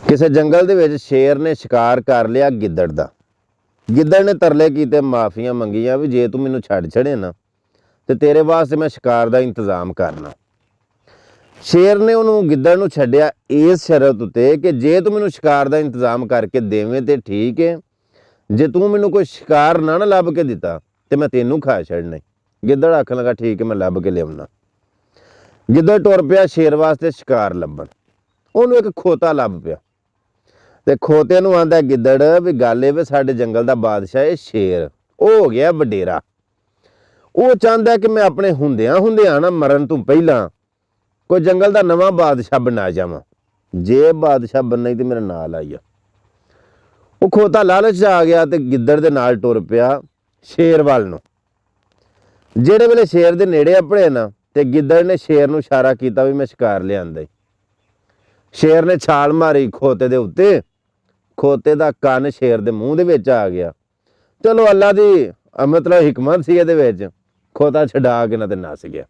किसी जंगल दे विच शेर ने शिकार कर लिया गिद्दड़ दा। गिद्दड़ ने तरले कीते, माफियां मंगियां भी जे तू मैनू छड्ड छड़े ना तो तेरे वास्ते मैं शिकार का इंतजाम करना। शेर ने उन्होंने गिद्दड़ नूं छड्डिया इस शर्त उत्ते कि जे तू मैनू शिकार का इंतजाम करके देवें तो ठीक है, जे तू मैनू कोई शिकार ना लभ के दिता तो मैं तेनू खा छड़ना। गिद्दड़ आखन लगा ठीक है मैं लभ के लियाउना। गिद्दड़ टुर पिया शेर वास्ते शिकार लभण। उन्होंने एक खोता लभ पिया ते खोते नूं आंदा गिद्दड़ भी गल ए वी साडे जंगल दा बादशाह है शेर, वो हो गया वडेरा। वो चाहता कि मैं अपने हुंदियां हुंदियां ना मरन तो पहला कोई जंगल का नवा बादशाह बना जावां। जे बादशाह बनना तो मेरा नाल आई आ। वो खोता लालच आ गया तो गिद्दड़ दे नाल टुर पिया शेर वाल नूं। जेड़े वेले शेर दे नेड़े अपड़े ना ते गिद्दड़ ने शेर नूं इशारा कीता भी मैं शिकार लिआंदा। शेर ने छाल मारी खोते दे उत्ते, खोते दा कन शेर दे मूँह दे विच आ गया। चलो अल्लाह दी मतलब हिकमत सी इहदे विच, खोता छड़ा के ना ते नस गया।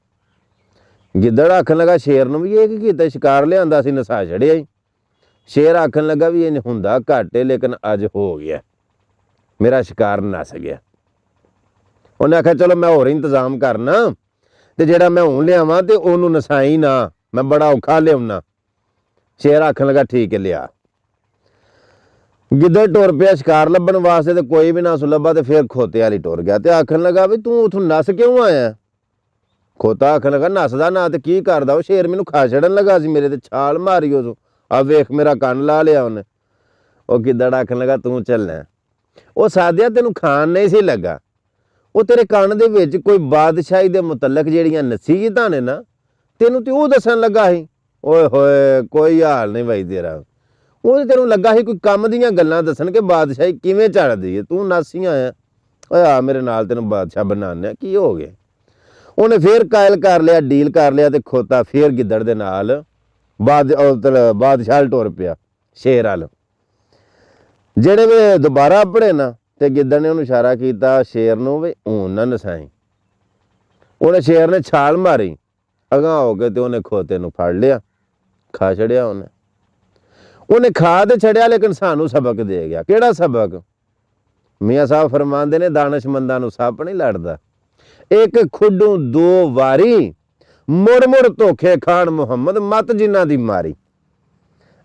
गिद्दड़ आखन लगा शेर नूं भी ये की कीता, शिकार लिआंदा सी नसा छड़िया ही। शेर आखन लगा भी ये हुंदा घट है लेकिन अज हो गया, मेरा शिकार नस गया। उन्हें आख्या चलो मैं होर इंतजाम करना ते जेड़ा मैं हुण लियावां ते ओनू नसाई ना, मैं बड़ा औखा लियाउना। शेर आखन लगा ठीक है लिया। गिद्दड़ टुर पिया शिकार लभण वास्ते ते कोई भी ना सु लभा ते फिर खोते वाली टुर गया ते आखन लगा भी तू उथों नस क्यों आया। खोता आखन लगा नसदा ना ते की करदा, वो शेर मैनू खा छड़न लगा सी, मेरे ते छाल मारी उस आ वेख मेरा कन ला लिया उन्हें। वो गिद्दड़ आखन लगा तू चलना, वो सादिया तेनू खान नहीं सी लगा, वो तेरे कन दे विच कोई बादशाही दे मुतलक जिहड़ियां नसीहतां ने ना तेनू ते वो दसन लगा ही। ओए होए कोई हाल नहीं भाई तेरा, वो तेनू लगा ही कोई कम दीयां गल्लां दसन कि बादशाही किवें चढ़दी है, तू नासी आया। ओए आ मेरे नाल तेनू बादशाह बनाने, की हो गया। उन्हें फिर कायल कर लिया, डील कर लिया ते खोता फिर गिद्दड़ दे नाल बादशाह टुर पिया शेर वाल। जेड़े वे दोबारा अपड़े ना ते गिद्दड़ ने उन्हें इशारा किया शेर नूं भी हूण ना नसाई। उन्हें शेर ने छाल मारी अगां हो के ते उन्हें खोते नूं फड़ लिया, खा छड़िया। उन्हें खा तो छड़िया लेकिन सानू सबक दे गया। किहड़ा सबक? मियाँ साहब फरमांदे ने दानशमंदां नूं सप नहीं लड़दा, एक खुडू दो वारी, मुड़ मुड़ धोखे खान मुहम्मद मत जिन्हां दी मारी।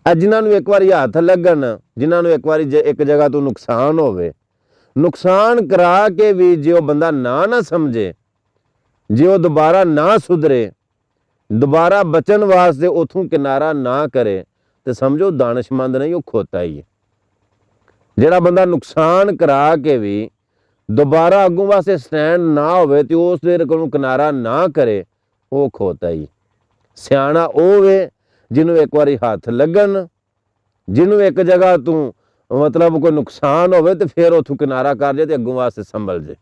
जिन्हां नूं एक बारी हथ लगन, जिन्हां नूं एक बारी एक जगह तो नुकसान होवे, नुकसान करा के भी जे वो बंदा ना समझे, जे वो दोबारा ना सुधरे, दोबारा बचन वास्ते उथों किनारा ना करे तो समझो दानशमंद नहीं, वो खोता ही है। जेड़ा बंदा नुकसान करा के भी दोबारा अगों वास्ते स्टैंड ना होवे तो उस देर को किनारा ना करे, वो खोता ही। सियाणा वो वे जिन्हों एक बारी हाथ लगन, जिन्हों एक जगह तू मतलब कोई नुकसान होवे तो फिर उथों किनारा कर जाए तो अगों वास्ते संभल जाए।